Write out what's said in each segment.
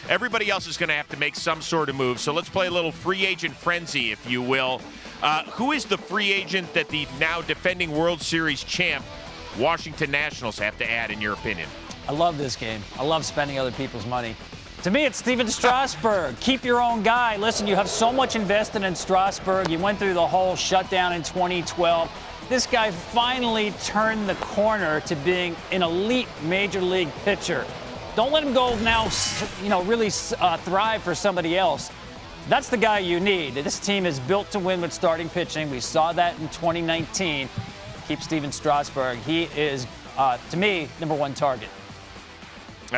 Everybody else is going to have to make some sort of move. So let's play a little free agent frenzy, if you will. Who is the free agent that the now defending World Series champ Washington Nationals have to add, in your opinion? I love this game. I love spending other people's money. To me, it's Steven Strasburg. Keep your own guy. Listen, you have so much invested in Strasburg. You went through the whole shutdown in 2012. This guy finally turned the corner to being an elite major league pitcher. Don't let him go now, really thrive for somebody else. That's the guy you need. This team is built to win with starting pitching. We saw that in 2019. Keep Steven Strasburg. He is, to me, number one target.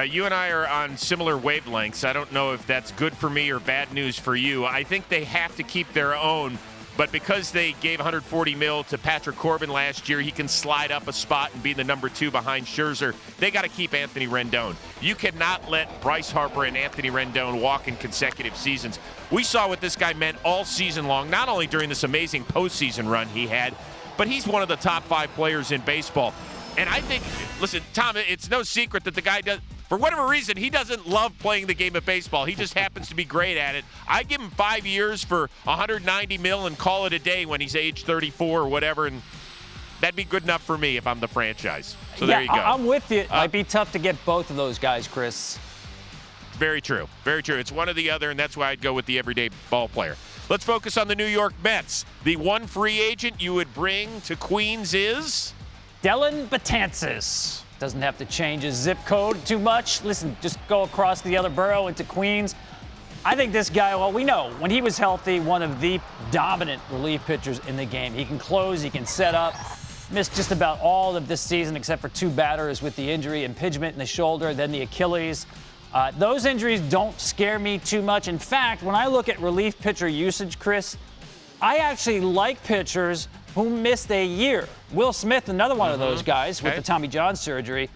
You and I are on similar wavelengths. I don't know if that's good for me or bad news for you. I think they have to keep their own, but because they gave $140 million to Patrick Corbin last year, he can slide up a spot and be the number 2 behind Scherzer. They got to keep Anthony Rendon. You cannot let Bryce Harper and Anthony Rendon walk in consecutive seasons. We saw what this guy meant all season long, not only during this amazing postseason run he had, but he's one of the top 5 players in baseball. And I think, listen, Tom, it's no secret that the guy does, for whatever reason, he doesn't love playing the game of baseball. He just happens to be great at it. I give him 5 years for $190 million and call it a day when he's age 34 or whatever, and that'd be good enough for me if I'm the franchise. So there you go. I'm with you. It might be tough to get both of those guys, Chris. Very true. Very true. It's one or the other, and that's why I'd go with the everyday ball player. Let's focus on the New York Mets. The one free agent you would bring to Queens is? Dylan Betances. Doesn't have to change his zip code too much. Listen, just go across the other borough into Queens. I think this guy, well, we know when he was healthy, one of the dominant relief pitchers in the game. He can close, he can set up. Missed just about all of this season except for 2 batters with the injury, impingement in the shoulder, then the Achilles. Those injuries don't scare me too much. In fact, when I look at relief pitcher usage, Chris, I actually like pitchers who missed a year. Will Smith, another one of those guys with the Tommy John surgery.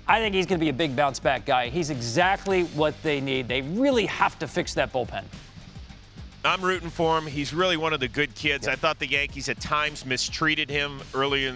I think he's going to be a big bounce-back guy. He's exactly what they need. They really have to fix that bullpen. I'm rooting for him. He's really one of the good kids. I thought the Yankees at times mistreated him earlier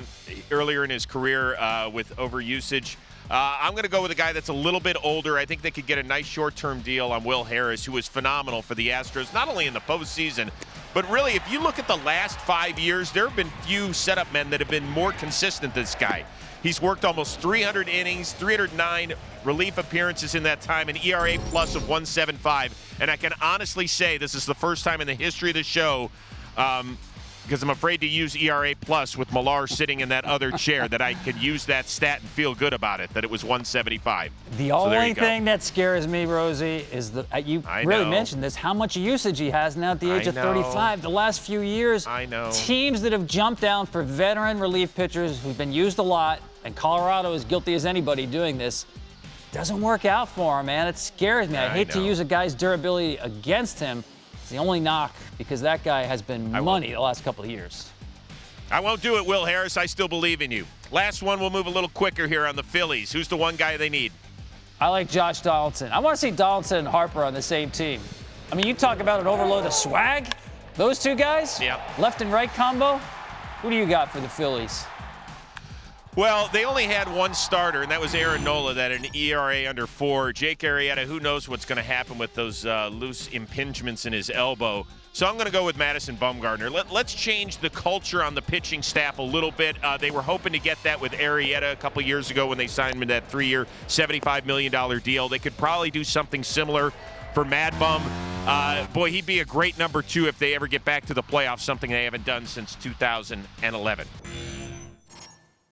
in his career with overusage. I'm going to go with a guy that's a little bit older. I think they could get a nice short-term deal on Will Harris, who was phenomenal for the Astros, not only in the postseason, but really, if you look at the last 5 years, there have been few setup men that have been more consistent than this guy. He's worked almost 300 innings, 309 relief appearances in that time, an ERA plus of 1.75. And I can honestly say this is the first time in the history of the show, because I'm afraid to use ERA plus with Millar sitting in that other chair, that I could use that stat and feel good about it, that it was 175. The only thing that scares me, Rosie, is you really mentioned this, how much usage he has now at the age of 35. The last few years, teams that have jumped down for veteran relief pitchers who've been used a lot, and Colorado is guilty as anybody doing this, doesn't work out for him, man. It scares me. I hate to use a guy's durability against him. It's the only knock, because that guy has been money the last couple of years. I won't do it, Will Harris. I still believe in you. Last one, we'll move a little quicker here on the Phillies. Who's the one guy they need? I like Josh Donaldson. I want to see Donaldson and Harper on the same team. I mean, you talk about an overload of swag. Those two guys, left and right combo. Who do you got for the Phillies? Well, they only had one starter, and that was Aaron Nola, that an ERA under 4. Jake Arrieta, who knows what's going to happen with those loose impingements in his elbow. So I'm going to go with Madison Bumgarner. Let's change the culture on the pitching staff a little bit. They were hoping to get that with Arrieta a couple years ago when they signed him in that 3-year, $75 million deal. They could probably do something similar for Mad Bum. Boy, he'd be a great number 2 if they ever get back to the playoffs, something they haven't done since 2011.